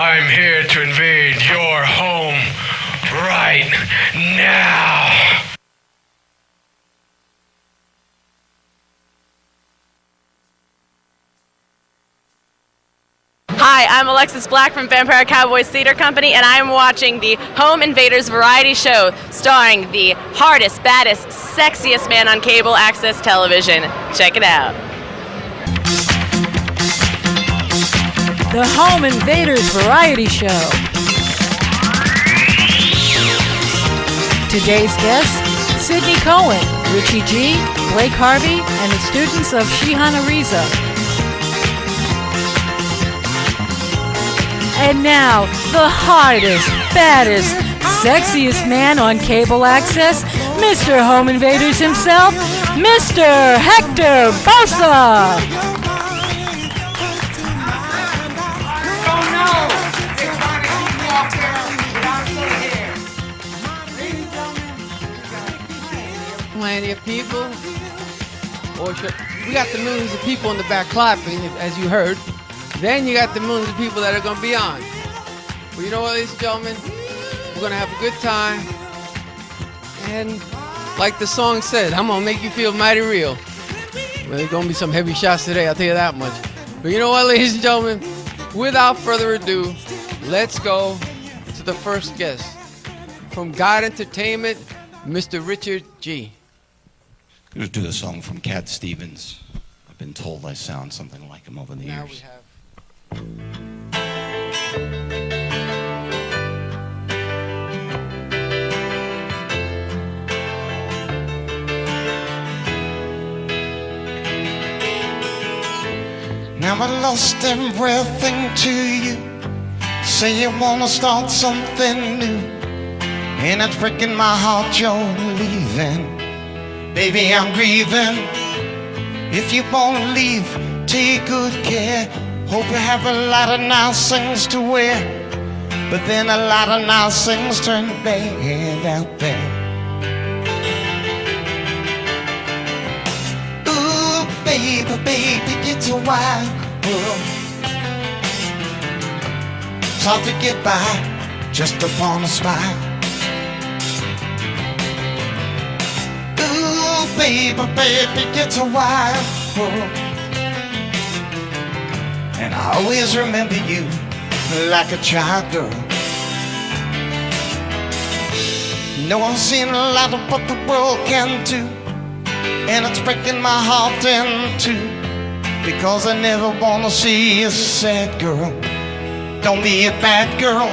I'm here to invade your home right now. Hi, I'm Alexis Black from Vampire Cowboys Theater Company, and I'm watching the Home Invaders variety show starring the hardest, baddest, sexiest man on cable access television. Check it out. The Home Invaders variety show. Today's guests, Sydney Cohen, Richie G, Blake Harvey, and the students of Shihana Riza. And now, the hottest, baddest, sexiest man on cable access, Mr. Home Invaders himself, Mr. Hector Bosa. Oh no! It's funny you walk down, but I'm still here. Ladies and gentlemen, plenty of people. We got the millions of people in the back clapping, as you heard. Then you got the millions of people that are going to be on. Well, you know what, ladies and gentlemen? We're going to have a good time. And like the song said, I'm going to make you feel mighty real. Well, there's going to be some heavy shots today, I'll tell you that much. But you know what, ladies and gentlemen? Without further ado, let's go to the first guest. From God Entertainment, Mr. Richard G. I'm going to do the song from Cat Stevens. I've been told I sound something like him over the Now years. we have. Now I lost everything to you. Say you wanna start something new, and it's breaking my heart you're leaving. Baby, I'm grieving. If you wanna leave, take good care. Hope you have a lot of nice things to wear, but then a lot of nice things turn bad out there. Ooh, baby, baby, it's a wild world. It's hard to get by just upon a smile. Ooh, baby, baby, it's a wild world. And I always remember you like a child girl. No, I've seen a lot of what the world can do, and it's breaking my heart in two, because I never wanna see a sad girl. Don't be a bad girl.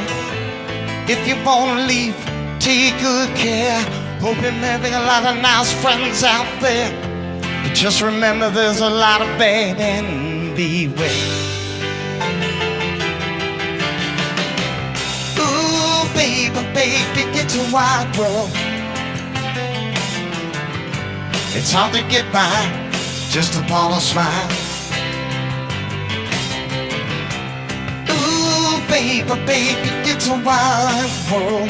If you wanna leave, take good care. Hope you're having a lot of nice friends out there, but just remember there's a lot of bad and beware. Ooh, baby, baby, it's a wide world. It's hard to get by just upon a smile. Ooh, baby, baby, it's a wide world.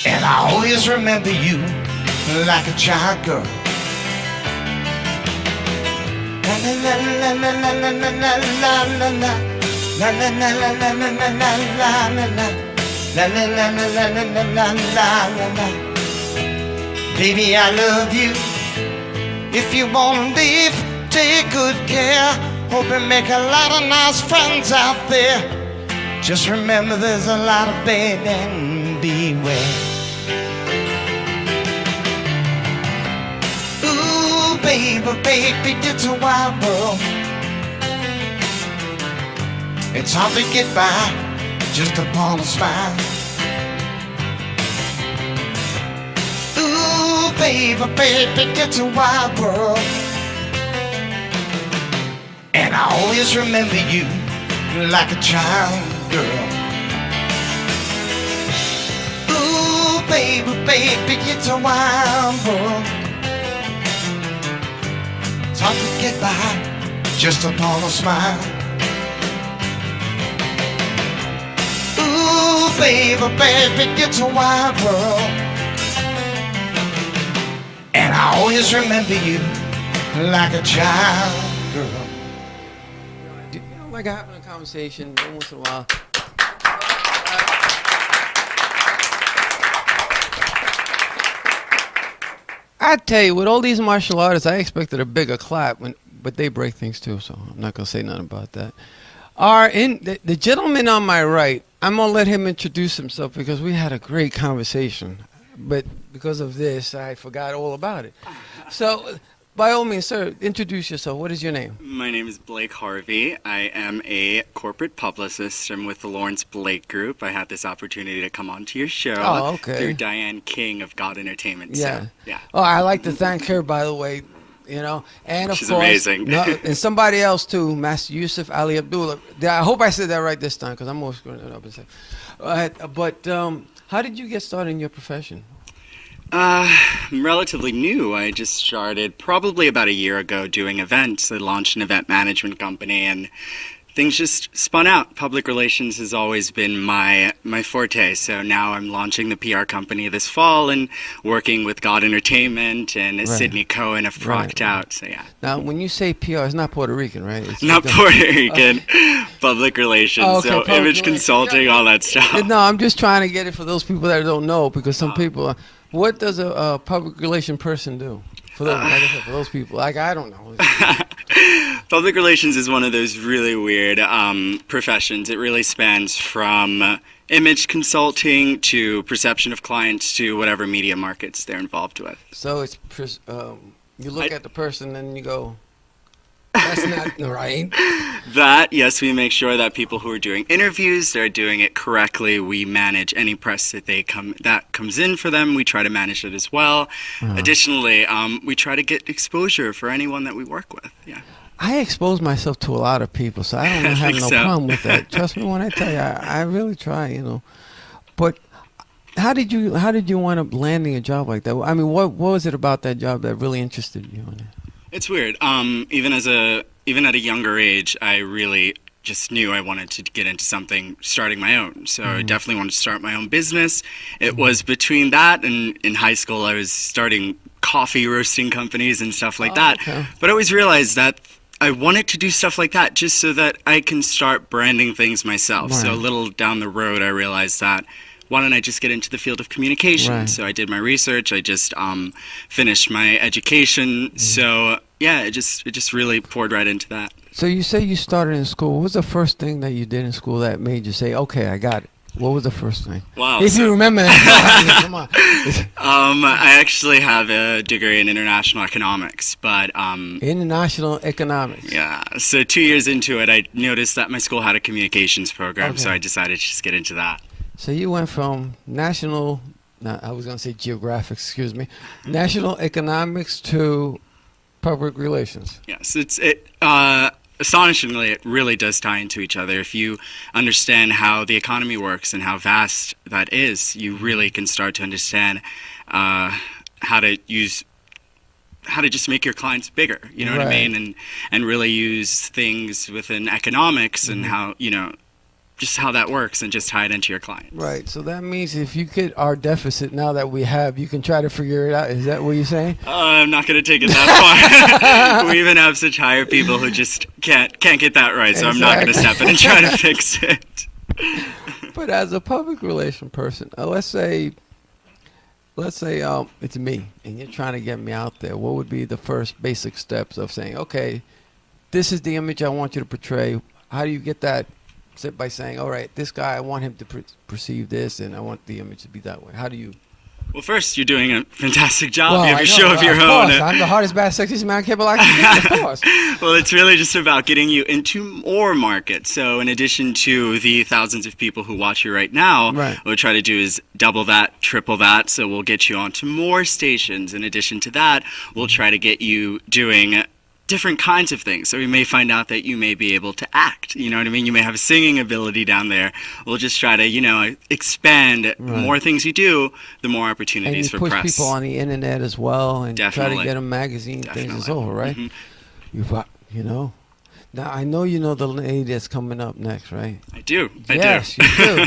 And I always remember you like a child girl. La la la la la la la la la la. La la la la la la la la la la. La la la la la la la la la. Baby, I love you. If you wanna leave, take good care. Hope you make a lot of nice friends out there. Just remember there's a lot of bad and beware. Ooh, baby, baby, it's a wild world. It's hard to get by just upon a smile. Ooh, baby, baby, it's a wild world. And I always remember you like a child girl. Ooh, baby, baby, it's a wild world. It's hard to get by just upon a smile. Ooh, baby, baby, it's a wild world. And I always remember you like a child girl. like having a conversation every once in a while. I tell you, with all these martial artists, I expected a bigger clap, but they break things too, so I'm not gonna say nothing about that. The gentleman on my right, I'm gonna let him introduce himself because we had a great conversation, but because of this, I forgot all about it. So, by all means, sir, introduce yourself. What is your name? My name is Blake Harvey. I am a corporate publicist. I'm with the Lawrence Blake Group. I had this opportunity to come onto your show through Diane King of God Entertainment. Yeah. So, yeah. Oh, I like to thank her, by the way. You know, and of She's course, amazing. And somebody else too, Master Yusuf Ali Abdullah. I hope I said that right this time, because I'm always screwing it up and say. But how did you get started in your profession? I'm relatively new. I just started probably about a year ago doing events. I launched an event management company, and things just spun out. Public relations has always been my forte. So now I'm launching the PR company this fall and working with God Entertainment and Sydney Cohen of Procked Out. So yeah. Now, when you say PR, it's not Puerto Rican, right? It's not Puerto Rican. Public relations. So image consulting, all that stuff. No, I'm just trying to get it for those people that don't know, because some people. What does a public relation person do? For those, like I said, for those people, like I don't know. Public relations is one of those really weird professions. It really spans from image consulting to perception of clients to whatever media markets they're involved with. So it's you look at the person and you go, that's not right. That, yes, we make sure that people who are doing interviews, they're doing it correctly. We manage any press that comes in for them. We try to manage it as well. Additionally, we try to get exposure for anyone that we work with. Yeah. I expose myself to a lot of people, so I don't have no problem with that. Trust me when I tell you, I really try, you know. But how did you wind up landing a job like that? I mean, what was it about that job that really interested you in it? It's weird. Even at a younger age, I really just knew I wanted to get into something, starting my own. So I definitely wanted to start my own business. It was between that and in high school, I was starting coffee roasting companies and stuff like that. Okay. But I always realized that I wanted to do stuff like that just so that I can start branding things myself. Right. So a little down the road, I realized that why don't I just get into the field of communication? Right. So I did my research. I just finished my education. So yeah, it just really poured right into that. So you say you started in school. What was the first thing that you did in school that made you say, "Okay, I got it"? What was the first thing? Wow. If you remember that. Come on. I actually have a degree in international economics, but international economics. Yeah. So 2 years into it, I noticed that my school had a communications program, so I decided to just get into that. So you went from national economics to public relations. Yes, astonishingly, it really does tie into each other. If you understand how the economy works and how vast that is, you really can start to understand how to just make your clients bigger. You know what I mean? And really use things within economics and how, just how that works and just tie it into your clients. Right. So that means if you get our deficit now that we have, you can try to figure it out. Is that what you're saying? I'm not going to take it that far. We even have such hired people who just can't get that right. So I'm not going to step in and try to fix it. But as a public relation person, let's say it's me and you're trying to get me out there. What would be the first basic steps of saying, okay, this is the image I want you to portray? How do you get that? By saying, all right, this guy, I want him to perceive this, and I want the image to be that way. How do you? Well, first, you're doing a fantastic job. You have a show of your own. Course. I'm the hardest, baddest, sexiest man cable actor. Of course. Well, it's really just about getting you into more markets. So in addition to the thousands of people who watch you right now, what we'll try to do is double that, triple that. So we'll get you onto more stations. In addition to that, we'll try to get you doing different kinds of things. So we may find out that you may be able to act. You know what I mean? You may have a singing ability down there. We'll just try to, expand more things you do, the more opportunities for press. And you push people on the internet as well and try to get them magazine things as well, right? Mm-hmm. Now, I know you know the lady that's coming up next, right? I do. Yes, you do.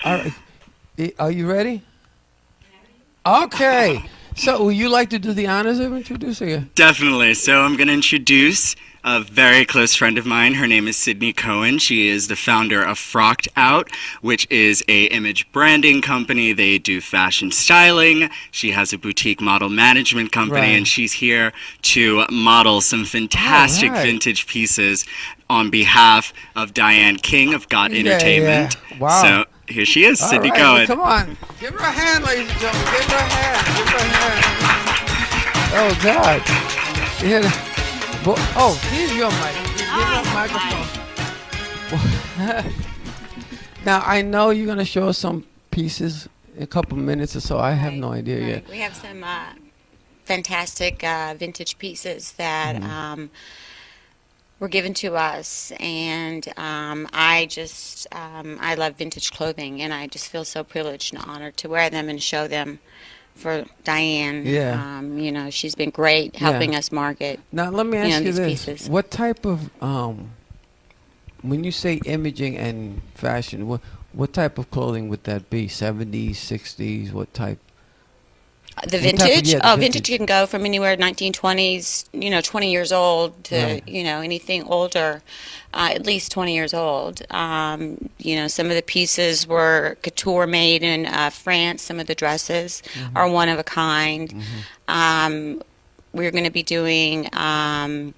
All right. Are you ready? Okay. So, would you like to do the honors of introducing her? Definitely. So I'm going to introduce a very close friend of mine. Her name is Sydney Cohen. She is the founder of Frocked Out, which is a image branding company. They do fashion styling. She has a boutique model management company, Right. and she's here to model some fantastic All right. vintage pieces on behalf of Diane King of Got Yeah, Entertainment. yeah. Wow. So here she is, All Sydney right, Cohen. come on. Give her a hand, ladies and gentlemen. Give her a hand. Give her a hand. Oh, God. Yeah. Well, oh, here's your mic. Here's your microphone. Now, I know you're going to show us some pieces in a couple minutes or so. I have no idea yet. We have some fantastic vintage pieces that were given to us, and I love vintage clothing, and I just feel so privileged and honored to wear them and show them for Diane. Yeah. You know, she's been great helping us market. Now, let me ask you these this. pieces. What type of, when you say imaging and fashion, what type of clothing would that be? 70s, 60s, what type? The What type of- vintage? yeah, the Oh, vintage. vintage can go from anywhere 1920s, 20 years old to, Right. anything older, at least 20 years old. Some of the pieces were couture made in France. Some of the dresses are one of a kind. We're going to be doing a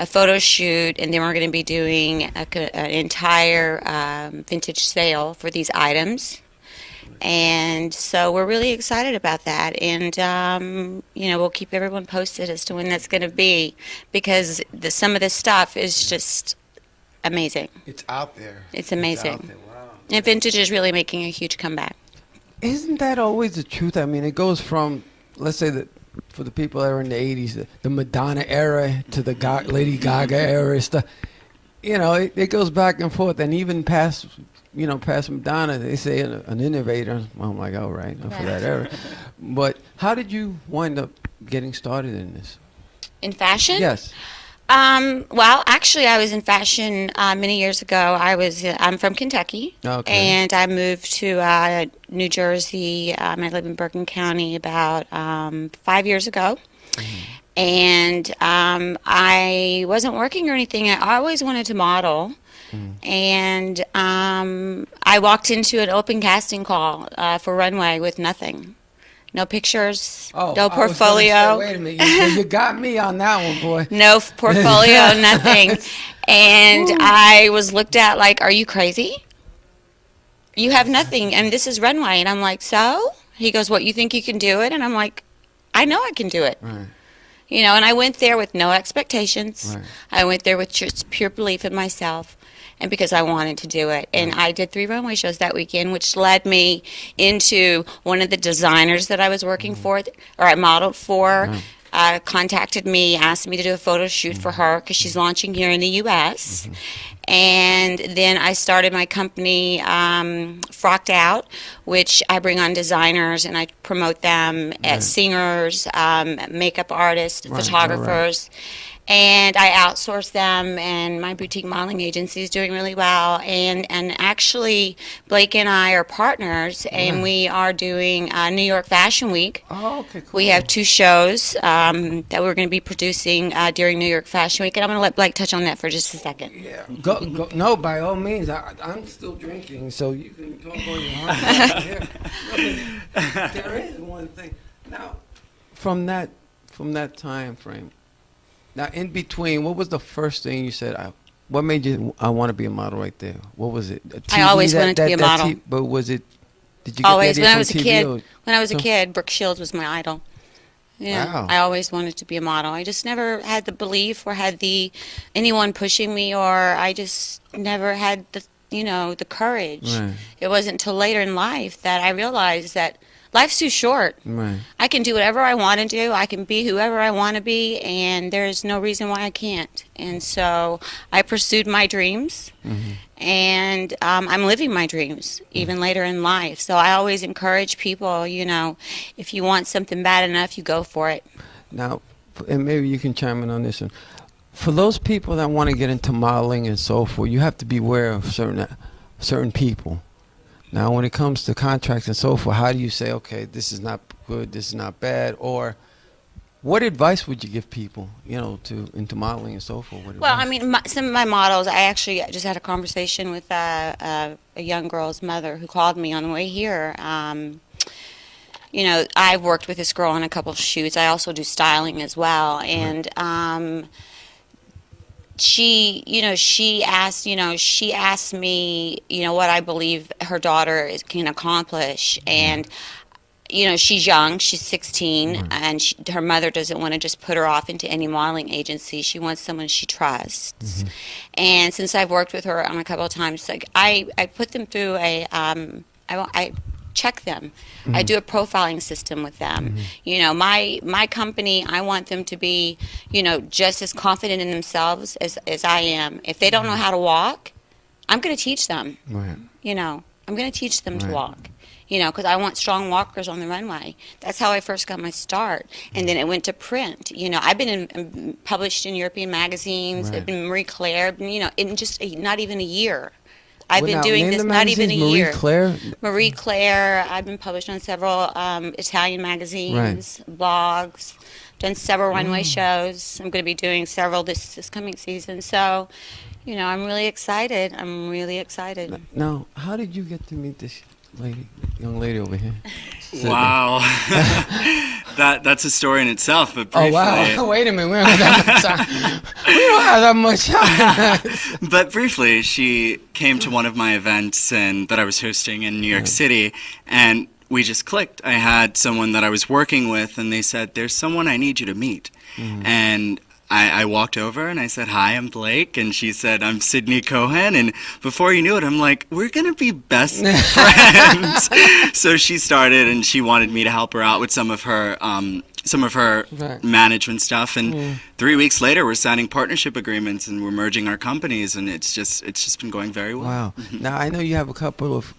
photo shoot, and then we're going to be doing an entire vintage sale for these items. And so we're really excited about that, and we'll keep everyone posted as to when that's going to be, because some of this stuff is just amazing. It's out there. It's amazing. out there. Wow. And vintage is really making a huge comeback. Isn't that always the truth? I mean, it goes from, let's say that for the people that are in the 80s, the Madonna era to the Lady Gaga era stuff. It goes back and forth, and even past Madonna, they say an innovator. Well, I'm like, all right, for that era. But how did you wind up getting started in this? In fashion? Yes. Well, actually, I was in fashion many years ago. I'm from Kentucky, Okay. and I moved to New Jersey. I live in Bergen County about 5 years ago. And I wasn't working or anything. I always wanted to model. And I walked into an open casting call for Runway with nothing. No pictures, no I was gonna portfolio. say, wait a minute, you got me on that one, boy. No portfolio, nothing. And I was looked at like, are you crazy? You have nothing, and this is Runway. And I'm like, so? He goes, what, you think you can do it? And I'm like, I know I can do it. Right. And I went there with no expectations. Right. I went there with just pure belief in myself, and because I wanted to do it. And I did 3 runway shows that weekend, which led me into one of the designers that I was working for, or I modeled for, contacted me, asked me to do a photo shoot for her because she's launching here in the U.S. And then I started my company, Frocked Out, which I bring on designers and I promote them as singers, makeup artists, photographers. And I outsource them, and my boutique modeling agency is doing really well. And actually, Blake and I are partners, and we are doing New York Fashion Week. Oh, okay, cool. We have 2 shows that we're going to be producing during New York Fashion Week, and I'm going to let Blake touch on that for just a second. Yeah, go. No, by all means. I'm still drinking, so you can talk all you want. There is one thing. Now, from that time frame. Now, in between, what was the first thing you said? What made you? I want to be a model right there. What was it? I always wanted to be a model. But was it? Did you get Always. that When I from was a TV kid, or- when I was a kid, Brooke Shields was my idol. Yeah, Wow. I always wanted to be a model. I just never had the belief or had anyone pushing me, or I just never had the courage. Right. It wasn't until later in life that I realized that life's too short. Right. I can do whatever I want to do. I can be whoever I want to be, and there's no reason why I can't. And so I pursued my dreams, and I'm living my dreams even later in life. So I always encourage people, if you want something bad enough, you go for it. Now, and maybe you can chime in on this one. For those people that want to get into modeling and so forth, you have to beware of certain people. Now, when it comes to contracts and so forth, how do you say, okay, this is not good, this is not bad, or what advice would you give people, to into modeling and so forth? Well, I mean, some of my models, I actually just had a conversation with a young girl's mother who called me on the way here. I've worked with this girl on a couple of shoots. I also do styling as well, and she asked me, what I believe her daughter can accomplish, and she's young, she's 16, and her mother doesn't want to just put her off into any modeling agency. She wants someone she trusts. And since I've worked with her on a couple of times, like I put them through I check them. I do a profiling system with them. My company, I want them to be, just as confident in themselves as I am. If they don't know how to walk, I'm going to teach them. Right. I'm going to teach them to walk. Because I want strong walkers on the runway. That's how I first got my start. And then it went to print. I've been published in European magazines. I've been Marie Claire, in just not even a year. I've been doing this not even a year. Marie Claire. I've been published on several Italian magazines, blogs, done several runway shows. I'm going to be doing several this coming season. So, I'm really excited. Now, how did you get to meet this young lady over here? Wow. That's a story in itself, but briefly. Oh, wow. Wait a minute. We don't have that much time. But briefly, she came to one of my events that I was hosting in New York City, and we just clicked. I had someone that I was working with, and they said, there's someone I need you to meet. And I walked over and I said, hi, I'm Blake. And she said, I'm Sydney Cohen. And before you knew it, I'm like, we're going to be best friends. So she started, and she wanted me to help her out with some of her management stuff. And 3 weeks later, we're signing partnership agreements and we're merging our companies. And it's just been going very well. Wow. Now, I know you have a couple of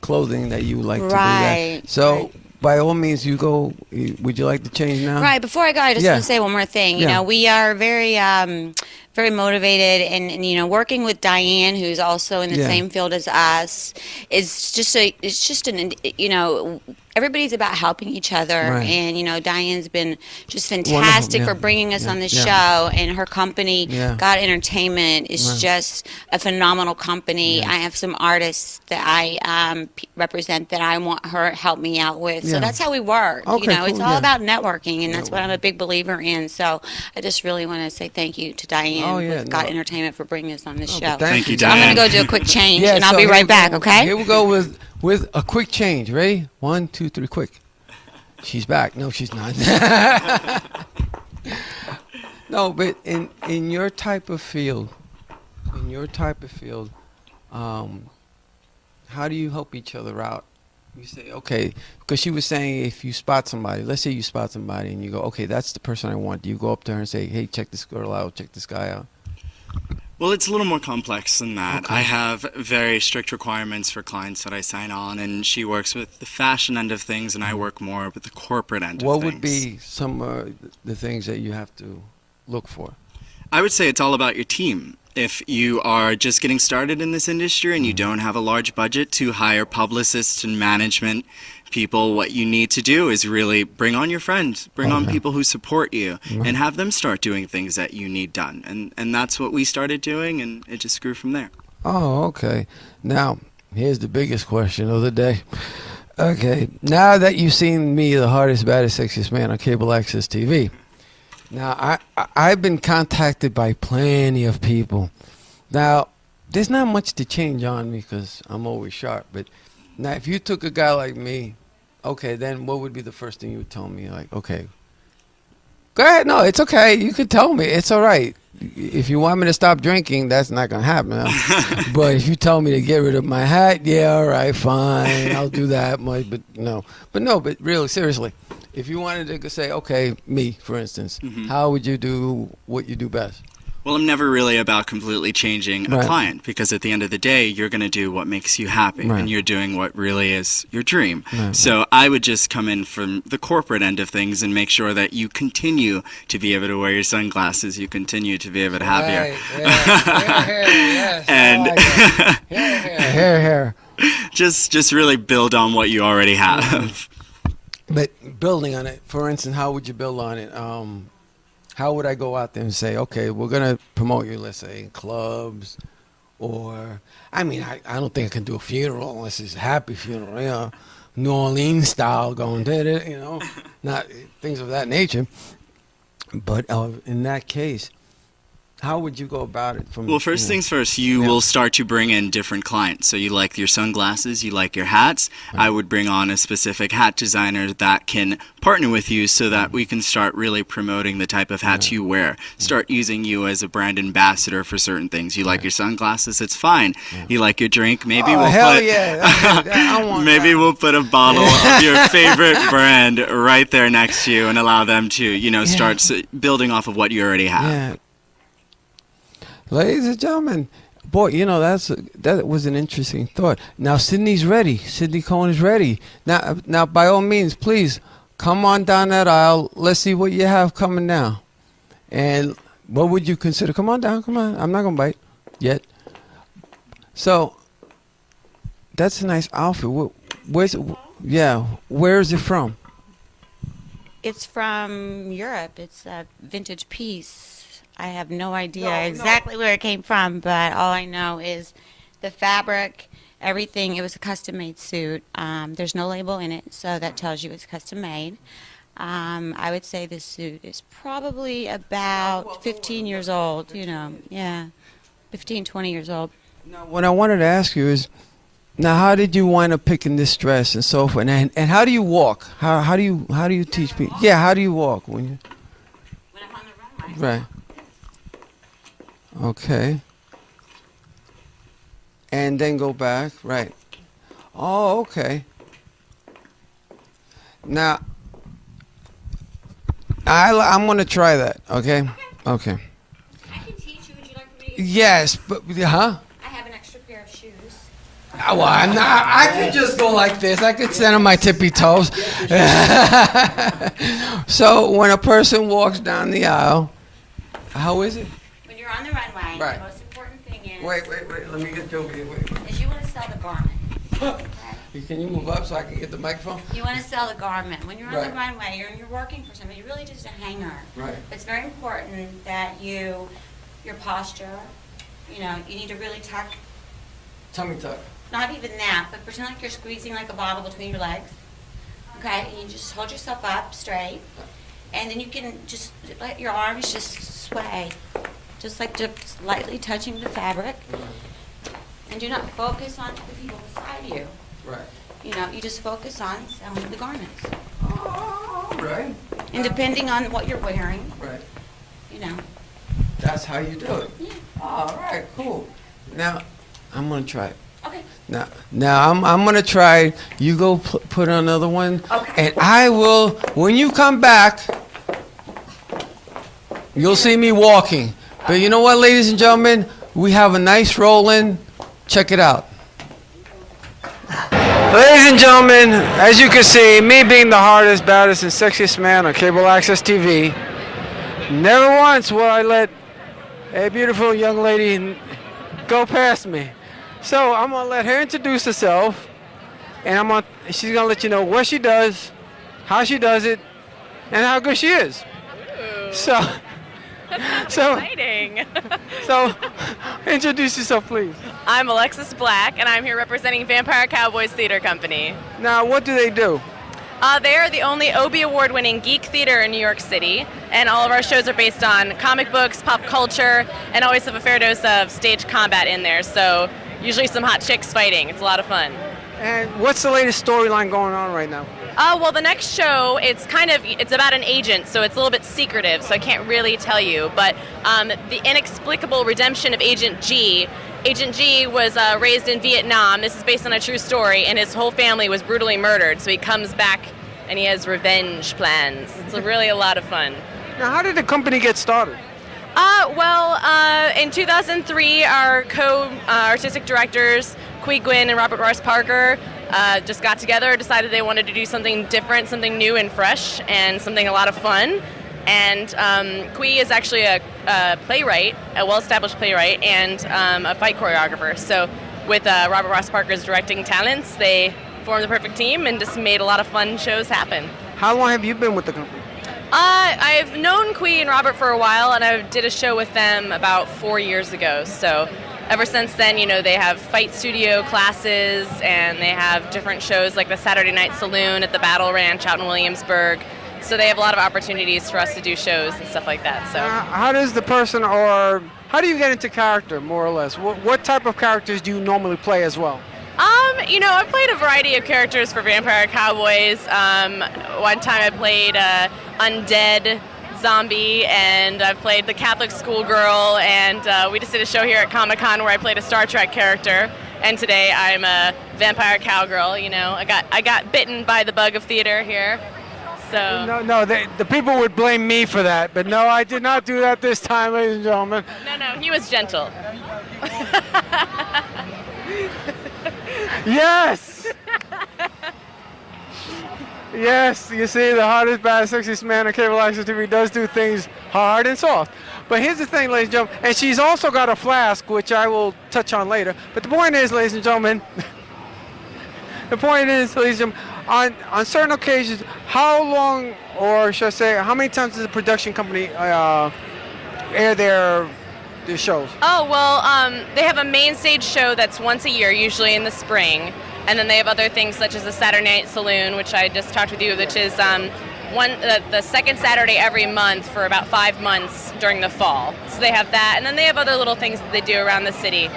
clothing that you like to do that. So by all means, you go. Would you like to change now? Right. Before I go, I just want to say one more thing. We are very, very motivated, and working with Diane, who's also in the same field as us, is just everybody's about helping each other, and Diane's been just fantastic for bringing us on the show, and her company, God Entertainment, is just a phenomenal company. I have some artists that I represent that I want her to help me out with, so that's how we work. It's all about networking, and that's what I'm a big believer in. So I just really want to say thank you to Diane with God Entertainment for bringing us on this show. Thank you, So Diane. I'm going to go do a quick change, and I'll be right back. Okay? Here we go with a quick change. Ready? 1, 2, 3, quick. She's back. No, she's not. No, but in your type of field, how do you help each other out? You say, okay, because she was saying if you spot somebody, let's say you spot somebody and you go, okay, that's the person I want. Do you go up to her and say, hey, check this girl out, check this guy out? Well, it's a little more complex than that. I have very strict requirements for clients that I sign on, and she works with the fashion end of things, and I work more with the corporate end of things. What would be some of the things that you have to look for? I would say it's all about your team. If you are just getting started in this industry and you don't have a large budget to hire publicists and management people, what you need to do is really bring on your friends, bring on people who support you, and have them start doing things that you need done. And that's what we started doing, and it just grew from there. Oh, okay. Now, here's the biggest question of the day. Okay, now that you've seen me, the hardest, baddest, sexiest man on cable access TV, now I've been contacted by plenty of people. Now, there's not much to change on me because I'm always sharp. But now, if you took a guy like me, okay, then what would be the first thing you would tell me? Like, okay, go ahead. No, it's okay. You could tell me. It's all right. If you want me to stop drinking, that's not going to happen. But if you tell me to get rid of my hat, yeah, all right, fine. I'll do that much. But really, seriously, if you wanted to say, okay, me, for instance, how would you do what you do best? Well, I'm never really about completely changing a client, because at the end of the day, you're going to do what makes you happy, and you're doing what really is your dream. So I would just come in from the corporate end of things and make sure that you continue to be able to wear your sunglasses, you continue to be able to have hair, yes. and hair. just really build on what you already have. But building on it, for instance, how would you build on it? How would I go out there and say, okay, we're going to promote you, let's say, in clubs, or, I mean, I don't think I can do a funeral unless it's a happy funeral, you know, New Orleans style going, you know, not things of that nature. But in that case, how would you go about it? Well, first things first, you will start to bring in different clients. So you like your sunglasses, you like your hats. I would bring on a specific hat designer that can partner with you so that we can start really promoting the type of hats you wear. Start using you as a brand ambassador for certain things. You like your sunglasses, it's fine. You like your drink, maybe we'll put a bottle of your favorite brand right there next to you and allow them to, you know, start building off of what you already have. Yeah. Ladies and gentlemen, boy, you know, that was an interesting thought. Now, Sydney's ready. Sydney Cohen is ready. Now, by all means, please come on down that aisle. Let's see what you have coming down. And what would you consider? Come on down. Come on. I'm not going to bite yet. So, that's a nice outfit. Where's it from? It's from Europe. It's a vintage piece. I have no idea exactly where it came from, but all I know is the fabric, everything. It was a custom-made suit. There's no label in it, so that tells you it's custom-made. I would say this suit is probably about 15 years old, you know. Yeah, 15, 20 years old. Now, what I wanted to ask you is, now, how did you wind up picking this dress and so forth? And how do you walk? How do you teach people? Yeah, how do you walk when I'm on the runway. Right. Okay. And then go back, right. Oh, okay. Now, I'm going to try that, okay? Okay. I can teach you. Would you like me to? Yes, but, huh? I have an extra pair of shoes. Well, I'm not. I could just go like this. I could stand on my tippy toes. So when a person walks down the aisle, how is it? When you're on the runway, Right. the most important thing is... Wait. Let me get you over here. Wait. Is you want to sell the garment. Okay? Can you move up so I can get the microphone? You want to sell the garment. When you're on Right. the runway, you're working for somebody. You're really just a hanger. Right. It's very important that your posture, you know, you need to really tuck. Tummy tuck. Not even that, but pretend like you're squeezing like a bottle between your legs. Okay, and you just hold yourself up straight, and then you can just let your arms just sway, just like just lightly touching the fabric, and do not focus on the people beside you. Right. You know, you just focus on selling the garments. Oh, right. And depending on what you're wearing, Right. you know. That's how you do it. Yeah. All right, cool. Now, I'm going to try it. Okay. Now I'm going to try. You go put on another one. Okay. And I will, when you come back, you'll see me walking. But you know what, ladies and gentlemen? We have a nice roll-in. Check it out. Ladies and gentlemen, as you can see, me being the hardest, baddest, and sexiest man on cable access TV, never once will I let a beautiful young lady go past me. So I'm gonna let her introduce herself, and she's gonna let you know what she does, how she does it, and how good she is. Ooh. So Exciting. So introduce yourself, please. I'm Alexis Black, and I'm here representing Vampire Cowboys Theater Company. Now, what do they do? They are the only Obie Award-winning geek theater in New York City, and all of our shows are based on comic books, pop culture, and always have a fair dose of stage combat in there. So usually some hot chicks fighting. It's a lot of fun. And what's the latest storyline going on right now? Well, the next show, it's about an agent, so it's a little bit secretive, so I can't really tell you. But the inexplicable redemption of Agent G. Agent G was raised in Vietnam. This is based on a true story, and his whole family was brutally murdered. So he comes back, and he has revenge plans. It's really a lot of fun. Now, how did the company get started? In 2003, our co-artistic directors, Qui Gwynn and Robert Ross Parker, just got together, decided they wanted to do something different, something new and fresh, and something a lot of fun. And Qui is actually a playwright, a well-established playwright, and a fight choreographer. So with Robert Ross Parker's directing talents, they formed the perfect team and just made a lot of fun shows happen. How long have you been with the company? I've known Quee and Robert for a while, and I did a show with them about 4 years ago. So ever since then, they have fight studio classes, and they have different shows like the Saturday Night Saloon at the Battle Ranch out in Williamsburg. So they have a lot of opportunities for us to do shows and stuff like that. So how does the person, or how do you get into character, more or less? What type of characters do you normally play as well? I've played a variety of characters for Vampire Cowboys. One time I played undead zombie, and I've played the Catholic schoolgirl, and we just did a show here at Comic-Con where I played a Star Trek character, and today I'm a vampire cowgirl. I got bitten by the bug of theater here. So No, the people would blame me for that, but no, I did not do that this time, ladies and gentlemen. No, he was gentle. Yes! Yes, you see, the hardest, baddest, sexiest man on cable access TV does do things hard and soft. But here's the thing, ladies and gentlemen, and she's also got a flask, which I will touch on later. But the point is, ladies and gentlemen, on certain occasions, how long, or should I say, how many times does the production company air their shows? Oh, well, they have a main stage show that's once a year, usually in the spring. And then they have other things such as the Saturday Night Saloon, which I just talked with you, which is the second Saturday every month for about 5 months during the fall. So they have that, and then they have other little things that they do around the city.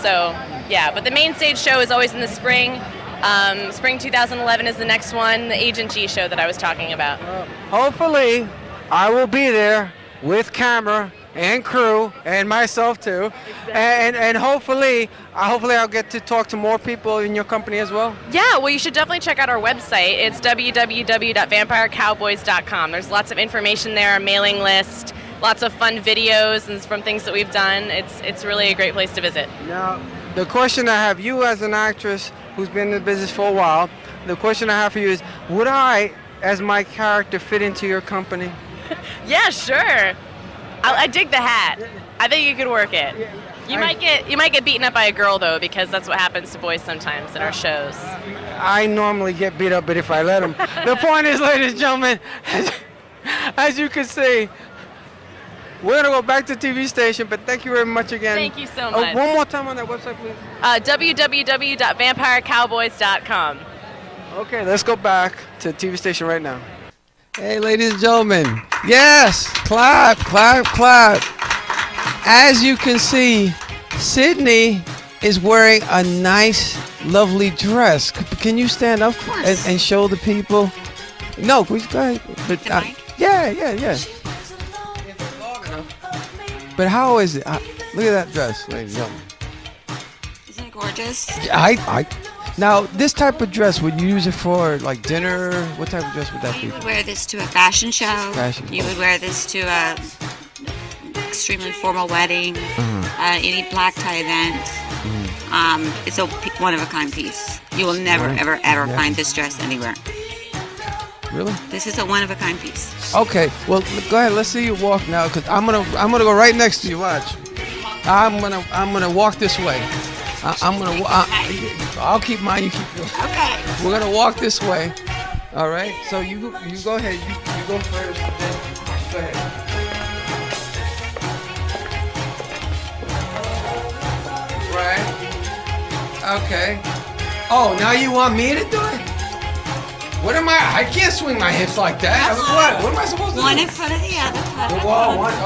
So, yeah, but the main stage show is always in the spring. Spring 2011 is the next one, the Agent G show that I was talking about. Hopefully, I will be there with camera and crew and myself too, and hopefully I'll get to talk to more people in your company as well. Yeah, well, you should definitely check out our website. It's www.vampirecowboys.com. There's lots of information there, a mailing list, lots of fun videos and from things that we've done. It's really a great place to visit. Now, the question I have, you as an actress who's been in the business for a while, the question I have for you is, would I, as my character, fit into your company? Yeah, sure. I dig the hat. I think you could work it. You might get beaten up by a girl though, because that's what happens to boys sometimes in our shows. I normally get beat up, but if I let them. The point is, ladies and gentlemen, as you can see, we're gonna go back to the TV station. But thank you very much again. Thank you so much. One more time on that website, please. www.vampirecowboys.com. Okay, let's go back to the TV station right now. Hey, ladies and gentlemen. Yes, clap, clap, clap. As you can see, Sydney is wearing a nice, lovely dress. Can you stand up and show the people? No, please go ahead. But, yeah. But how is it? Look at that dress, ladies and gentlemen. Isn't it gorgeous? Now, this type of dress, would you use it for like dinner? What type of dress would that be? You would wear this to a fashion show. You would wear this to a extremely formal wedding, any black tie event. It's a one-of-a-kind piece. You will never, ever find this dress anywhere. Really? This is a one-of-a-kind piece. Okay, well, go ahead. Let's see you walk now, because I'm gonna go right next to you. Watch. I'm gonna walk this way. I'll keep mine. You keep yours. Okay. We're gonna walk this way. All right. So you go ahead. You go first. Go ahead. Right. Okay. Oh, now you want me to do it? What am I can't swing my hips like that. What am I supposed to do? One in front of the other.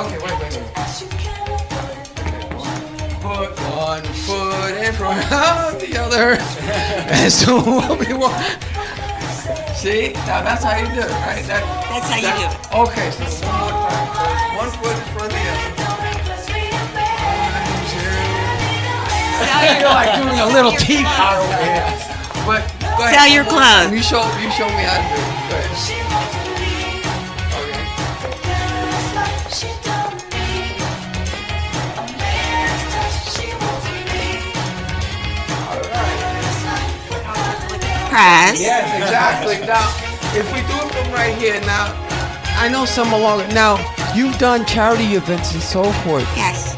Okay, wait. Put one foot in front of the other. And so we'll be walking. See? Now that's how you do it, right? That's how you do it. Okay, so one more time. So one foot in front of the other. 1, 2. I feel like doing a little teapot over here. But go ahead. Sell your clothes. You show me how to do it. Go ahead. Press. Yes, exactly. Now, if we do it from right here, now, I know some along it. Now, you've done charity events and so forth. Yes.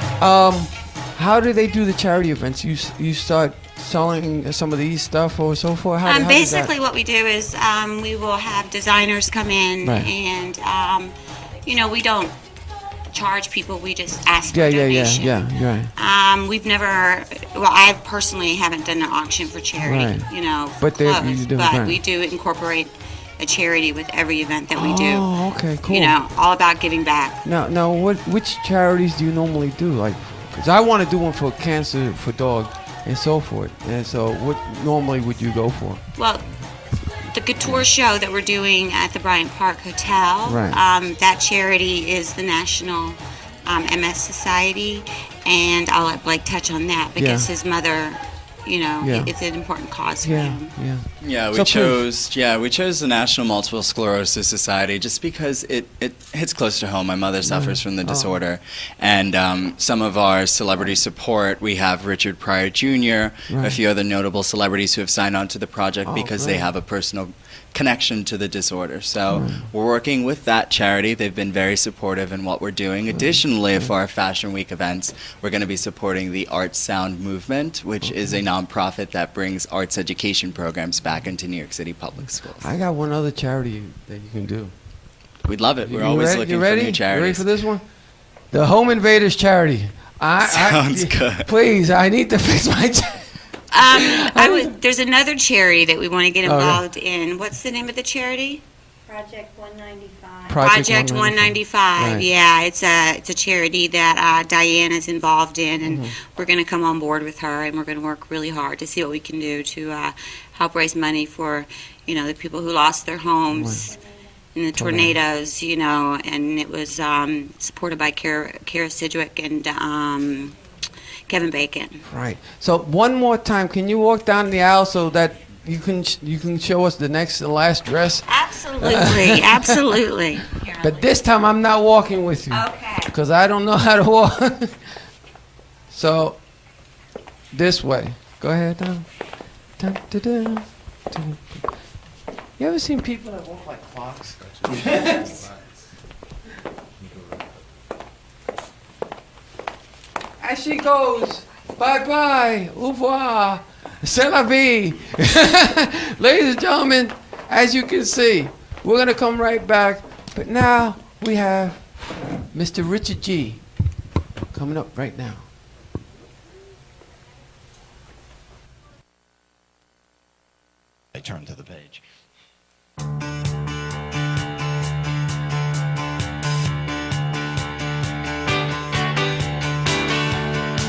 How do they do the charity events? You start selling some of these stuff or so forth? How does Basically, that- what we do is we will have designers come in, Right. and we don't charge people. We just ask for Yeah, a donation. you're right. We've never. Well, I personally haven't done an auction for charity. Right. For But they- clothes, you do, but right. we do incorporate a charity with every event that we do. Oh, okay, cool. All about giving back. Now, which charities do you normally do? Like, because I want to do one for cancer for dog and so forth. And so, what normally would you go for? Well, the couture show that we're doing at the Bryant Park Hotel, Right. That charity is the National MS Society, and I'll let Blake touch on that because Yeah. his mother, Yeah. it's an important cause for Yeah, him. yeah. Yeah, So we chose the National Multiple Sclerosis Society just because it hits close to home. My mother suffers from the disorder, and some of our celebrity support, we have Richard Pryor Jr., Right. a few other notable celebrities who have signed on to the project because they great. have a personal connection to the disorder. So we're working with that charity. They've been very supportive in what we're doing. Additionally, for our Fashion Week events, we're going to be supporting the Art Sound Movement, which is a nonprofit that brings arts education programs back into New York City public schools. I got one other charity that you can do. We'd love it. We're You always ready? looking You ready? for new You ready charities. for this one? The Home Invaders charity. Sounds good. Please, I need to fix my. There's another charity that we want to get Oh, yeah. involved in. What's the name of the charity? Project 195. Project 195. Right. Yeah, it's a charity that Diane is involved in, and we're going to come on board with her, and we're going to work really hard to see what we can do to help raise money for, the people who lost their homes in the tornadoes. And it was supported by Kara Sidgwick and Kevin Bacon. Right. So one more time, can you walk down the aisle so that you can show us the last dress? Absolutely, absolutely. But this time I'm not walking with you. Okay. Because I don't know how to walk. So this way. Go ahead. Dun, dun, dun, dun, dun. You ever seen people that walk like clocks? As she goes, bye-bye, au revoir, c'est la vie. Ladies and gentlemen, as you can see, we're going to come right back. But now we have Mr. Richard G. coming up right now. I turn to the page.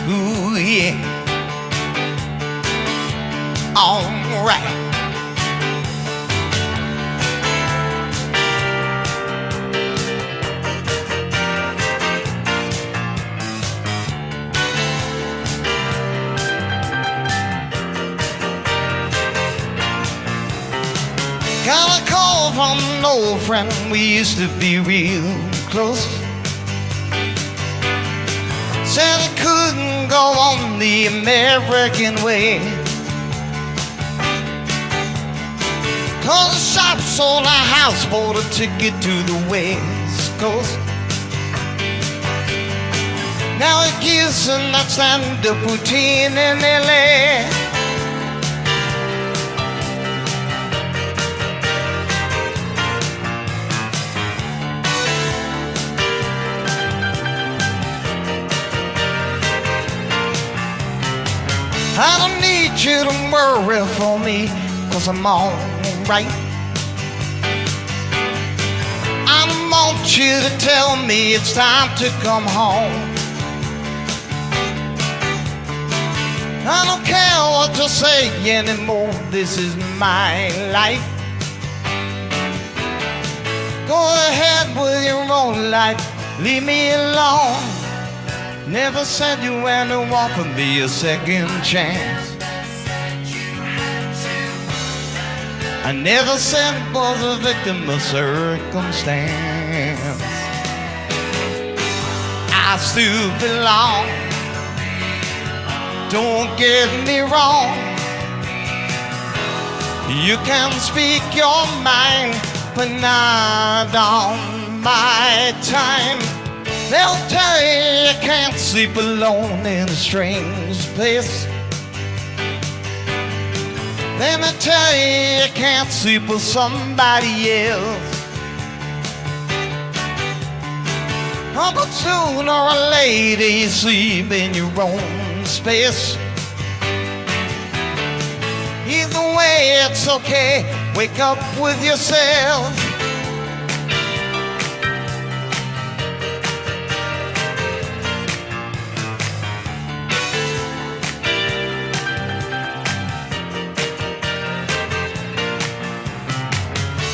Ooh, yeah. All right. Got a call from an old friend, we used to be real close. Said I couldn't go on the American way, 'cause the shop sold a house, bought a ticket to the West Coast. Now it gives a not stand-up routine in LA. I don't need you to worry for me, 'cause I'm alright. I want you to tell me it's time to come home. I don't care what you say anymore, this is my life. Go ahead with your own life, leave me alone. Never said you had to offer me a second chance. I never said I was a victim of circumstance. I still belong, don't get me wrong. You can speak your mind, but not on my time. They'll tell you you can't sleep alone in a strange place. Let me tell you, you can't sleep with somebody else. Oh, but sooner or later you sleep in your own space. Either way, it's okay. Wake up with yourself.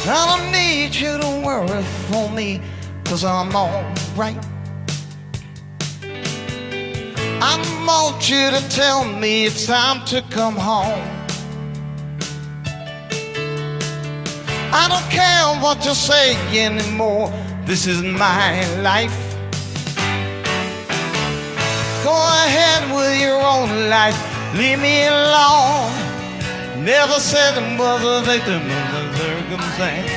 I don't need you to worry for me, 'cause I'm alright. I want you to tell me it's time to come home. I don't care what you say anymore. This is my life. Go ahead with your own life. Leave me alone. Never said I was a victim of the circumstance.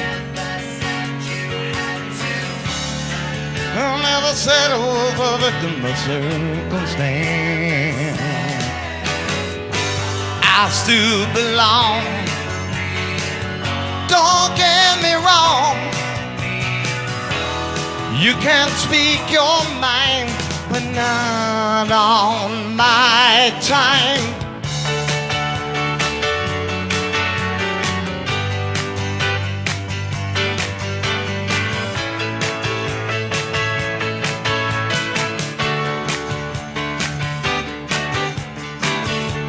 I never said I was a victim of circumstance. I still belong. Don't get me wrong. You can speak your mind, but not on my time.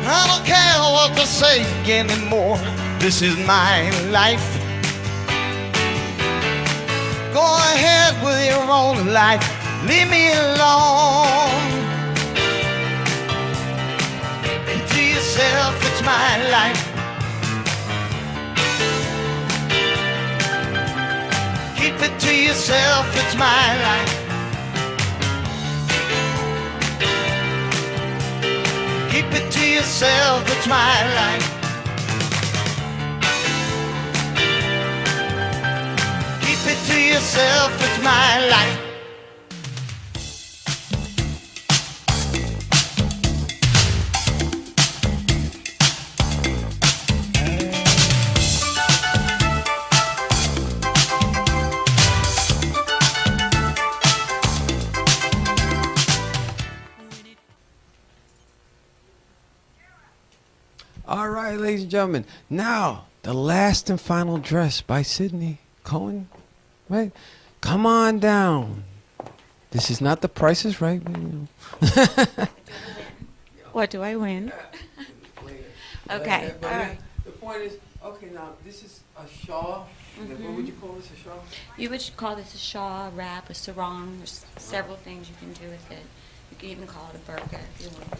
I don't care what to say anymore. This is my life. Go ahead with your own life. Leave me alone. Keep it to yourself, it's my life. Keep it to yourself, it's my life. Keep it to yourself, it's my life. Keep it to yourself, it's my life. All right, ladies and gentlemen. Now, the last and final dress by Sydney Cohen. Right? Come on down. This is not The Price is Right. What do I win? Okay. But All right. the point is, okay, now this is a shawl. What would you call this, a shawl? You would call this a shawl, a wrap, a sarong. There's several things you can do with it. You can even call it a burqa if you want to.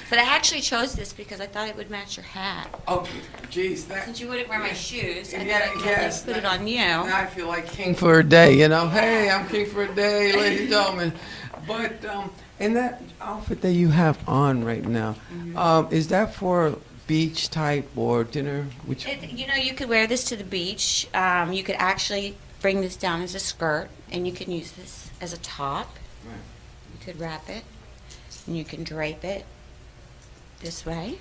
But I actually chose this because I thought it would match your hat. Oh, geez. Since you wouldn't wear my shoes, I Yeah, thought I'd yes. put it on you. Now I feel like king for a day, you know. Hey, I'm king for a day, ladies and gentlemen. But in that outfit that you have on right now, is that for beach type or dinner? Which You could wear this to the beach. You could actually bring this down as a skirt, and you can use this as a top. Right. You could wrap it, and you can drape it this way.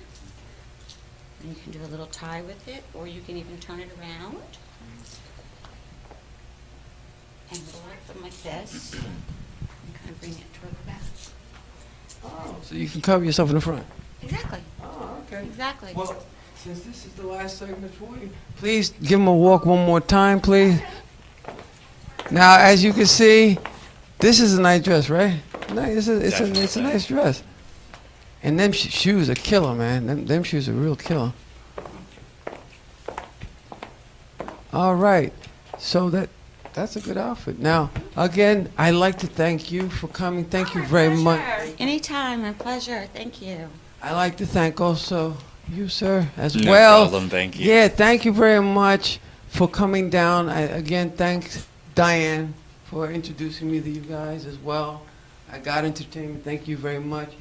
And you can do a little tie with it, or you can even turn it around. And roll it like this, and kind of bring it toward the back. Oh, so you can cover yourself in the front. Exactly. Oh, okay. Exactly. Well, since this is the last segment for you, please give him a walk one more time, please. Now, as you can see, this is a nice dress, right? Nice. It's a nice dress. And them shoes are killer, man. Them shoes are real killer. All right. So that's a good outfit. Now, again, I'd like to thank you for coming. Thank you very much. Anytime, my pleasure. Thank you. I'd like to thank also you, sir, as No well. problem, thank you. Yeah, thank you very much for coming down. Again, thanks, Diane, for introducing me to you guys as well. I got entertainment. Thank you very much.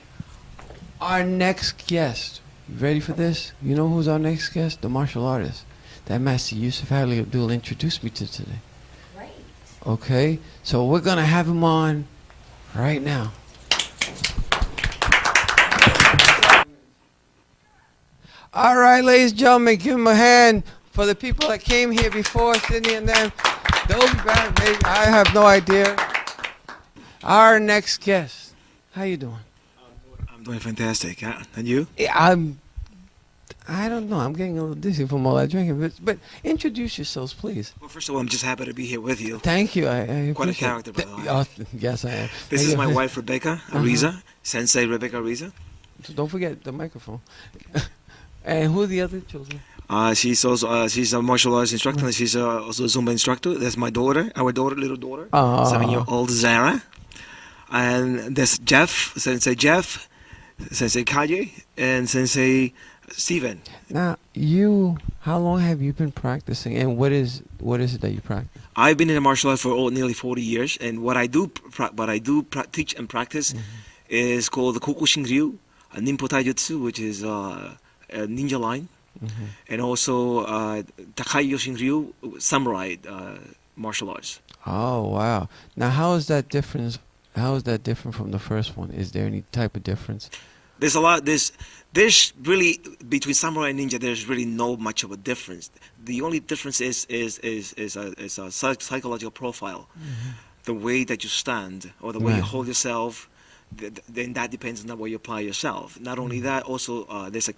Our next guest, you ready for this? You know who's our next guest? The martial artist that Master Yusuf Ali Abdul introduced me to today. Great. Okay, so we're going to have him on right now. All right, ladies and gentlemen, give them a hand for the people that came here before, Sydney and them. They'll be back, maybe. I have no idea. Our next guest. How you doing? I'm doing fantastic. And you? I don't know. I'm getting a little dizzy from all that drinking. But introduce yourselves, please. Well, first of all, I'm just happy to be here with you. Thank you. I Quite a appreciate character, by the way. Yes, I am. This is my wife, Rebecca Ariza, Sensei Rebecca Ariza. So don't forget the microphone. And who are the other children? She's also she's a martial arts instructor. And she's also a Zumba instructor. That's my daughter, our daughter, little daughter, 7-year-old Zara. And there's Jeff, Sensei Kaye, and Sensei Steven. Now, how long have you been practicing, and what is it that you practice? I've been in the martial arts for nearly 40 years, and what I do teach and practice is called the Kokushin Ryu, a Ninpo Taijutsu, which is a ninja line, and also Takai Yoshin Ryu, samurai martial arts. Oh wow! Now, how is that different? How is that different from the first one? Is there any type of difference? There's a lot. There's really between samurai and ninja. There's really no much of a difference. The only difference is a psychological profile, the way that you stand or the way you hold yourself. Then that depends on the way you apply yourself. Not only that, also there's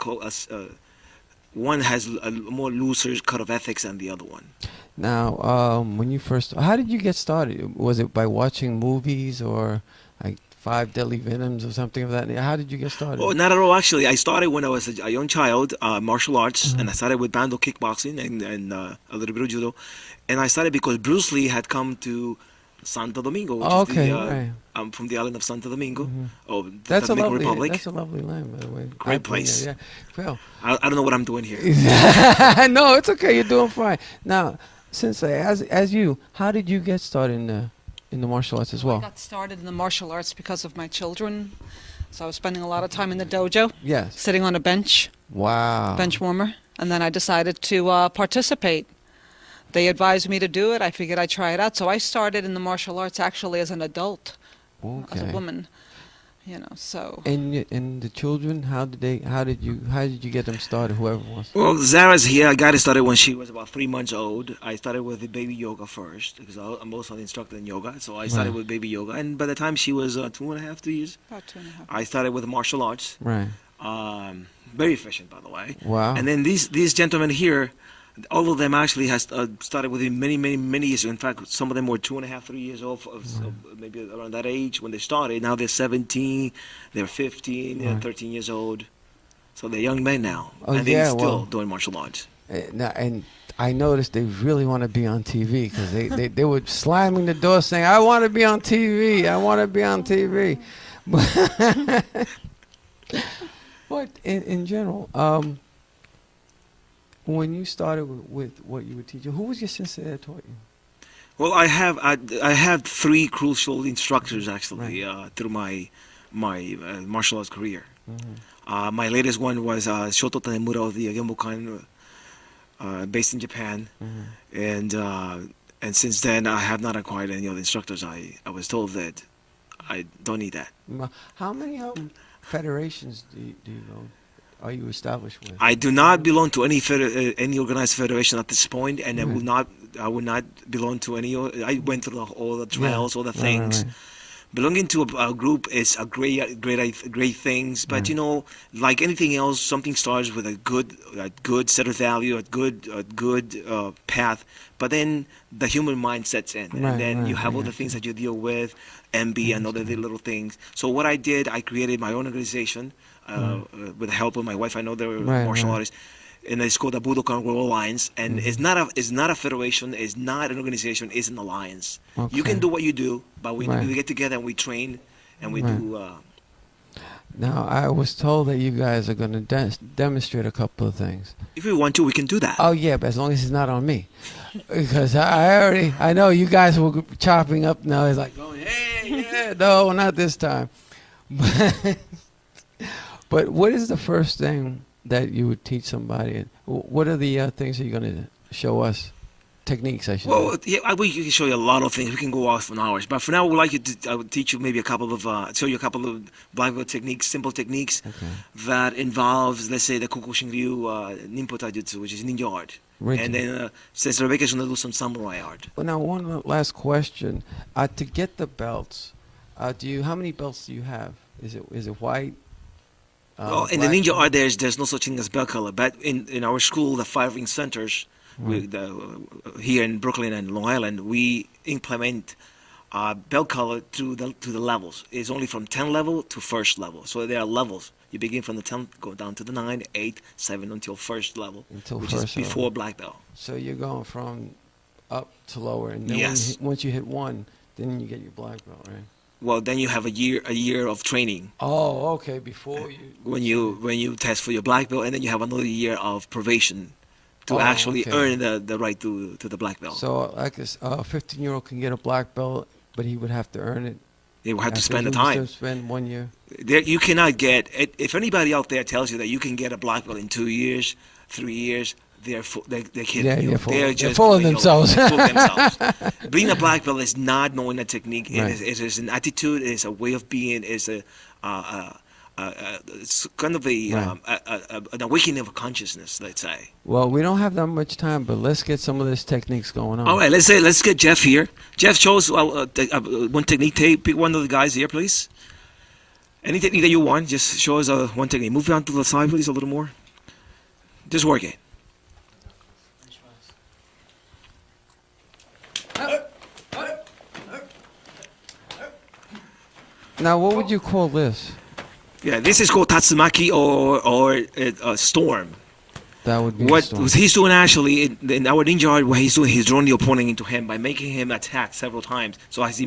one has a more looser cut of ethics than the other one. Now, when you first, how did you get started? Was it by watching movies or like 5 Deadly Venoms or something of that? How did you get started? Oh, not at all, actually. I started when I was a young child, martial arts, and I started with Bando kickboxing and a little bit of judo. And I started because Bruce Lee had come to Santo Domingo, which is I'm from the island of Santo Domingo. That's the a Dominican lovely, Republic. that's a lovely land, by the way. Great place. Yeah. Well, I don't know what I'm doing here. no, it's okay. You're doing fine. Now, Sensei, as you, how did you get started in the martial arts as well? I got started in the martial arts because of my children. So I was spending a lot of time in the dojo. Yes. Sitting on a bench. Wow. Bench warmer. And then I decided to participate. They advised me to do it. I figured I'd try it out. So I started in the martial arts actually as an adult, as a woman. So. And the children, how did you get them started? Whoever it was. Well, Zara's here. I got it started when she was about 3 months old. I started with the baby yoga first because I'm also an instructor in yoga. So I started with baby yoga, and by the time she was 2.5, 3 years, about 2.5. I started with martial arts. Right. Very efficient, by the way. Wow. And then these gentlemen here, all of them actually has started within many years. In fact, some of them were 2.5, 3 years old, maybe around that age when they started. Now they're 17, they're 15, they're 13 years old. So they're young men now, and they're still doing martial arts. And I noticed they really want to be on TV because they were slamming the door saying, "I want to be on TV. I want to be on TV." But in general, when you started with what you were teaching, who was your sensei that taught you? Well, I have 3 crucial instructors actually through my martial arts career. My latest one was Shoto Tanemura of the Gembukan, based in Japan, and since then I have not acquired any other instructors. I was told that I don't need that. How many federations do you know? Are you established with? I do not belong to any organized federation at this point, and I will not belong to any. I went through all the trials, all the things. Right. Belonging to a group is a great things, but like anything else, something starts with a good set of value, a good path, but then the human mind sets in, and then you have all the things that you deal with, envy and other little things. So what I did, I created my own organization with the help of my wife. I know they were martial artists. And it's called the Budokan World Alliance, and it's not a federation, it's not an organization, it's an alliance. Okay. You can do what you do, but we get together and we train, and we do. Now, I was told that you guys are going to demonstrate a couple of things. If we want to, we can do that. Oh yeah, but as long as it's not on me, because I know you guys were chopping up now. It's like going, hey, no, not this time. But what is the first thing that you would teach somebody? What are the things that you're going to show us techniques, I should Well, say. yeah, we can show you a lot of things. We can go off for hours, but for now, we'd like you to. I would teach you maybe a couple of, show you a couple of black belt techniques, simple techniques that involves, let's say, the Kokushinryu Ninpo Taijutsu, which is ninja art, Right. and then since Rebecca's gonna do some samurai art. Well, now one last question: to get the belts, how many belts do you have? Is it white? Well, in the black? ninja art, there's no such thing as belt color, but in our school, the 5 ring centers, here in Brooklyn and Long Island, we implement belt color to the levels. It's only from 10 level to first level. So there are levels. You begin from the 10, go down to the 9, 8, 7 until first level, which is before black belt. So you're going from up to lower, and then once you hit 1, then you get your black belt, right? Well, then you have a year of training. Oh, okay. Before you when you test for your black belt, and then you have another year of probation to actually earn the right to the black belt. So like a 15-year-old can get a black belt, but he would have to earn it. He would have to spend the time. Spend 1 year. You cannot get. If anybody out there tells you that you can get a black belt in 2 years, 3 years, they're kidding. Yeah, you. they're Just full of themselves. Full of themselves. Being a black belt is not knowing a technique. Right. It is an attitude. It is a way of being. It's it's kind of an awakening of consciousness, let's say. Well, we don't have that much time, but let's get some of these techniques going on. All right, let's get Jeff here. Jeff, show us one technique. Pick one of the guys here, please. Any technique that you want, just show us one technique. Move down to the side, please, a little more. Just work it. Now, what would you call this? Yeah, this is called Tatsumaki or storm. That would be what storm. he's doing actually in our ninja art. What he's doing, he's drawing the opponent into him by making him attack several times. So as he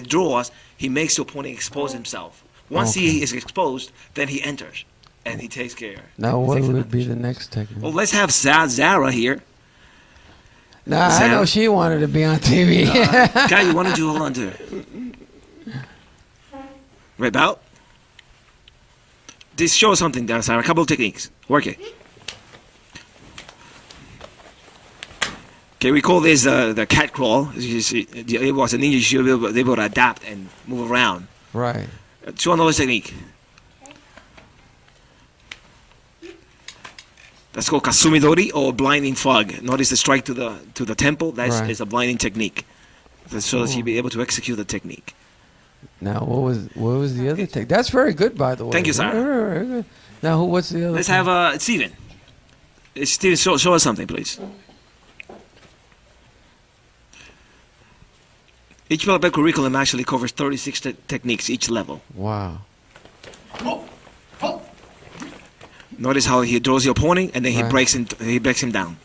draws, he makes the opponent expose himself. Once he is exposed, then he enters and he takes care. Now, what would be the next technique? Well, let's have Zara here. Nah, Zara. I know she wanted to be on TV. Guy, you wanted to hold on to her. Right about. This shows something there, Sarah. A couple of techniques. Work it. Okay, we call this the cat crawl. You see, it was a ninja. You should be able to adapt and move around. Right. Show another technique. That's called Kasumidori or blinding fog. Notice the strike to the temple. That is a blinding technique. So that you'll be able to execute the technique. Now, what was the other technique? That's very good, by the way. Thank you, sir. Very good. Now, what's the other? Let's have Steven. Steven, show us something, please. Each level curriculum actually covers 36 techniques each level. Wow. Notice how he draws the opponent and then he breaks him down.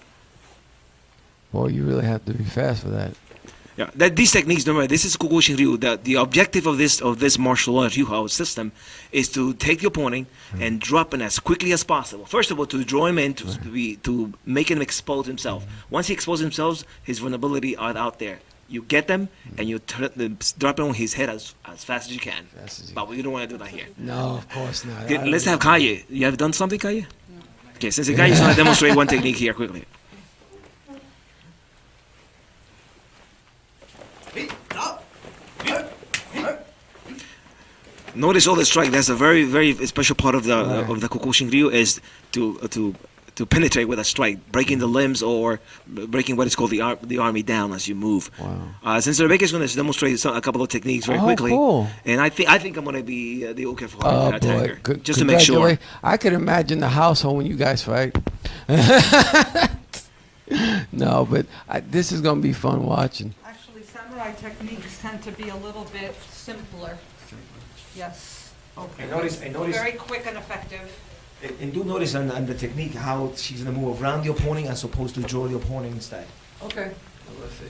Well, you really have to be fast for that. Yeah, these techniques, remember, this is Kogoshin Ryu. The objective of this martial art Ryuhao system is to take the opponent and drop him as quickly as possible. First of all, to draw him in, to make him expose himself. Once he exposes himself, his vulnerability are out there. You get them and you drop him on his head as fast as you can. But we don't want to do that here. No, of course not. Okay, let's have Kaye. You have done something, Kaye? No. Okay, since Kaye is going to demonstrate one technique here quickly. Notice all the strike. That's a very, very special part of the Kogoshin Ryu is to penetrate with a strike, breaking the limbs or breaking what is called the army down as you move. Wow. Since Rebecca is going to demonstrate a couple of techniques very quickly, cool. And I think I'm going to be the okay for her attacker, boy. just to make sure. I could imagine the household when you guys fight. No, but this is going to be fun watching. Actually, samurai techniques tend to be a little bit simpler. Yes. Okay. I notice. Very quick and effective. And do notice on the technique how she's going to move around the opponent as opposed to draw the opponent instead. Okay. Let's see.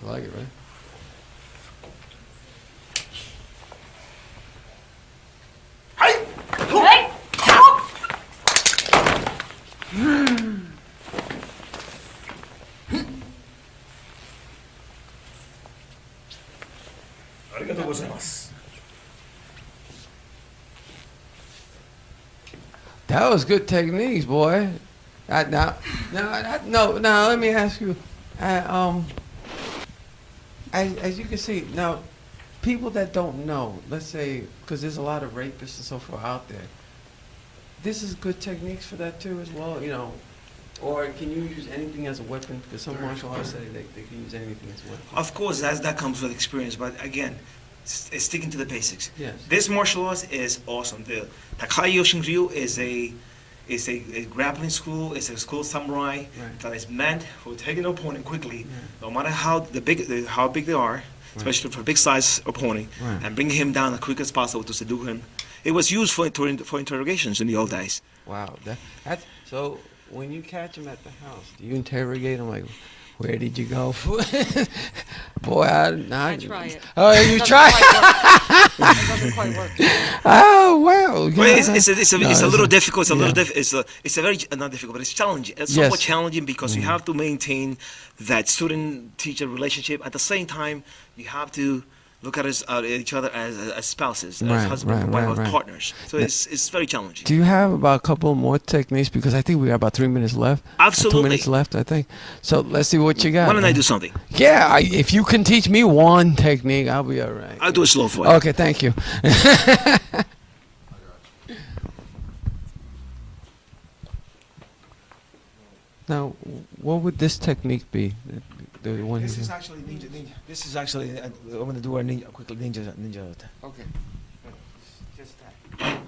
You like it, right? That was good techniques, boy. No. Let me ask you. As you can see now, people that don't know, let's say, because there's a lot of rapists and so forth out there. This is good techniques for that too, as well. Or can you use anything as a weapon? Because some martial artists say they can use anything as a weapon. Of course, that comes with experience, but again, it's sticking to the basics. Yes. This martial arts is awesome. The Takai Yoshin-ryu is a grappling school. It's a school of samurai that is meant for taking an opponent quickly, no matter how big they are, especially for a big size opponent, and bring him down as quick as possible to subdue him. It was used for interrogations in the old days. Wow. That's so. When you catch him at the house, do you interrogate him like, where did you go? Boy, I try it. Oh, you try? It doesn't quite work. Oh, well. It's a little difficult. It's a very, not difficult, but it's challenging. It's somewhat challenging because you have to maintain that student-teacher relationship. At the same time, you have to look at each other as spouses, as husband and wife, as partners. So it's very challenging. Do you have about a couple more techniques? Because I think we got about 3 minutes left. Absolutely. 2 minutes left, I think. So let's see what you got. Why don't I do something? Yeah, if you can teach me one technique, I'll be all right. I'll do it slow for you. Okay, thank you. Now, what would this technique be? The one This is actually ninja. This is actually I'm going to do a quick ninja. Okay. Just that.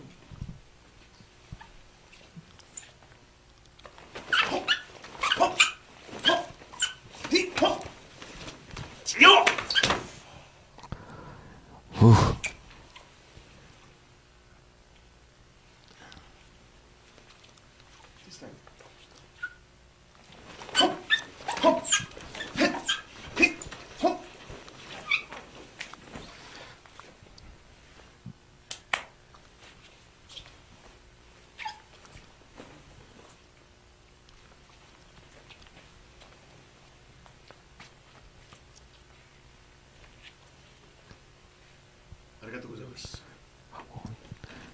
Whew.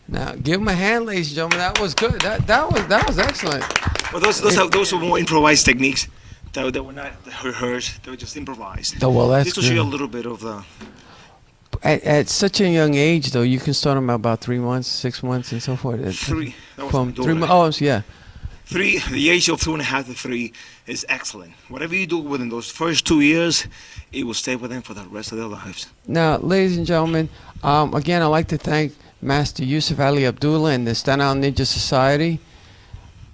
Now, give him a hand, ladies and gentlemen. That was good. That was excellent. Well, those are more improvised techniques. That were not rehearsed. They were just improvised. Oh, well, that's just to show you a little bit of the. At such a young age, though, you can start them at about 3 months, 6 months, and so forth. Three. From 3 months. Oh, yeah. The age of 2.5 to 3 is excellent. Whatever you do within those first 2 years, it will stay with them for the rest of their lives. Now, ladies and gentlemen, again, I'd like to thank Master Yusuf Ali Abdullah and the Staten Island Ninja Society.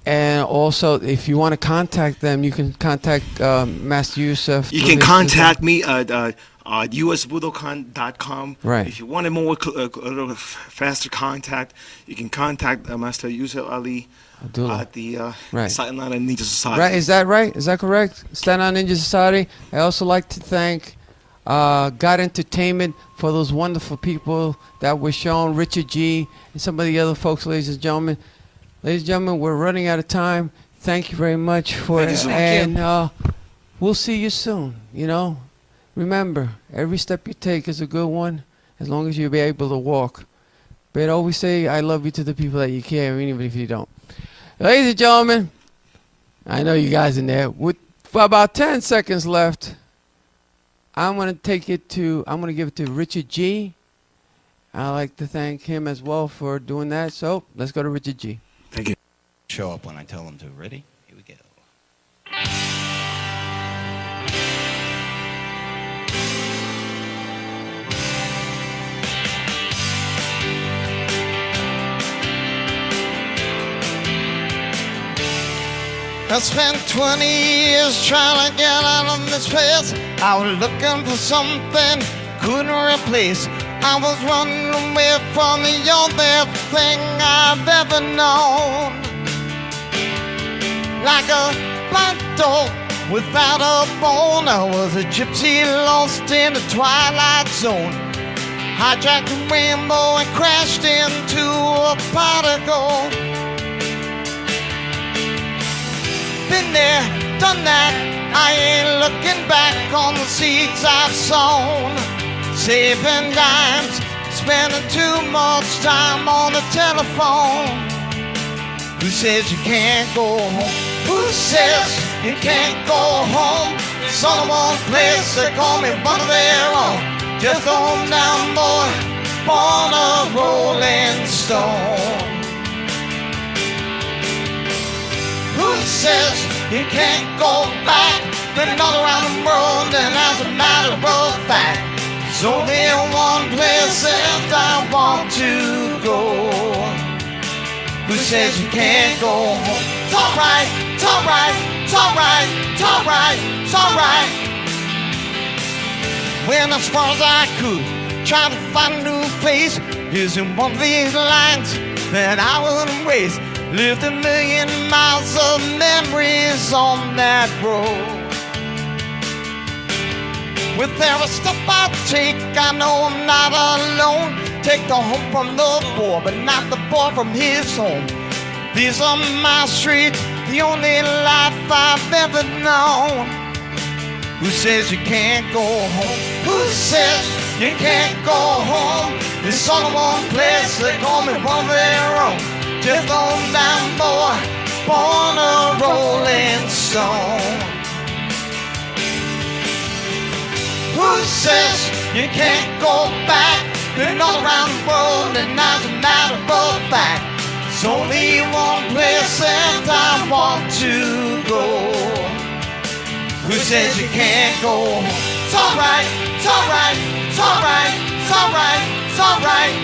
And also, if you want to contact them, you can contact Master Yusuf. You can contact me at usbudokan.com. Right. If you want a more faster contact, you can contact Master Yusuf Ali Abdullah at the right. Staten Island Ninja Society. Right, is that right? Is that correct? Staten Island Ninja Society. I also like to thank God Entertainment for those wonderful people that were shown, Richard G. and some of the other folks, ladies and gentlemen. Ladies and gentlemen, we're running out of time. Thank you very much for it. And we'll see you soon, Remember, every step you take is a good one as long as you'll be able to walk. But always say, I love you to the people that you care, even if you don't. Ladies and gentlemen, I know you guys in there. With about 10 seconds left, I'm going to give it to Richard G. I'd like to thank him as well for doing that. So let's go to Richard G. Thank you. Show up when I tell them to. Ready? Here we go. I spent 20 years trying to get out of this place. I was looking for something couldn't replace. I was running away from the only thing I've ever known. Like a black dog without a bone, I was a gypsy lost in the twilight zone. Hijacked a rainbow and crashed into a pot of gold. Been there, done that, I ain't looking back on the seeds I've sown. saving dimes, spending too much time on the telephone. Who says you can't go home? Who says you can't go home? Someone place they call me one of their own. Just on down, boy, born a rolling stone. Who says you can't go back? Been all around the world, and as a matter of fact, there's only one place that I want to go. Who says you can't go home? It's alright, it's alright, it's alright, it's alright, it's alright. Went as far as I could, trying to find a new place. Using one of these lines that I would embrace. Lived a million miles of memories on that road. With every step I take, I know I'm not alone. Take the home from the boy, but not the boy from his home. These are my streets, the only life I've ever known. Who says you can't go home? Who says you can't go home? There's only one place they call me one of their own. Just on down, boy, born a rolling stone. Who says you can't go back? Been all around the world, and as a matter of fact, there's only one place that I want to go. Who says you can't go home? It's alright, it's alright, it's alright, it's alright, it's alright.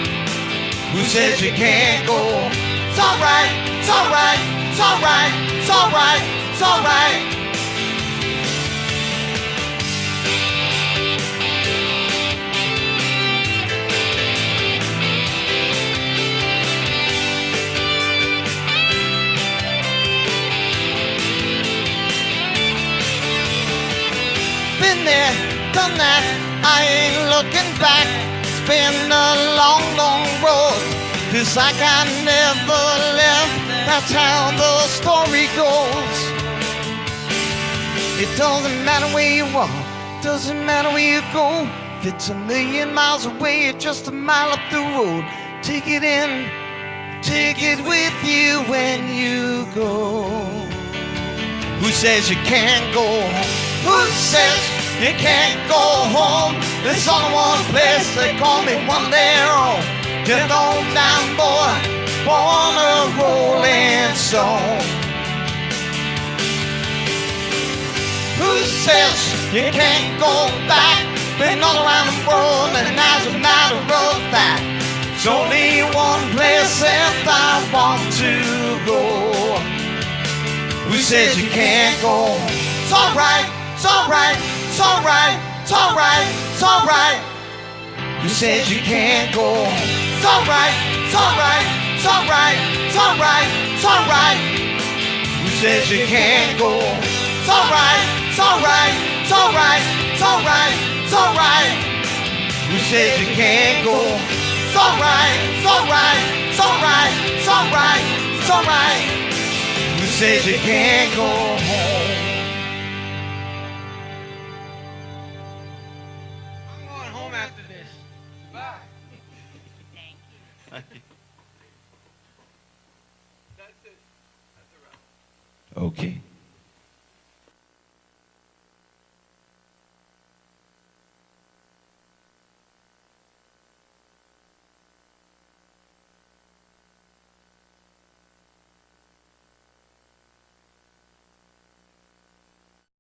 Who says you can't go home? It's alright, it's alright, it's alright, it's alright, it's alright. Been there, done that, I ain't looking back. It's been a long, long road. Feels like I never left, that's how the story goes. It doesn't matter where you are, doesn't matter where you go. If it's a million miles away or just a mile up the road, take it in, take it with you when you go. Who says you can't go home? Who says you can't go home? There's only one place they call me one of their own. Just on down, boy, born a rolling stone. Who says you can't go back? Been all around the world, and as a matter of fact, there's only one place that I want to go. Who says you can't go home? It's alright, it's alright, it's alright, it's alright, it's alright. Who says you can't go home? It's alright, it's alright, it's alright, it's alright, it's alright. Who says you can't go home? It's alright, it's alright, it's alright, it's alright, it's alright. Who says you can't go home? It's alright, it's alright, it's alright, it's alright, it's alright. Who says you can't go home? I'm going home after this. Bye. Thank you. Okay.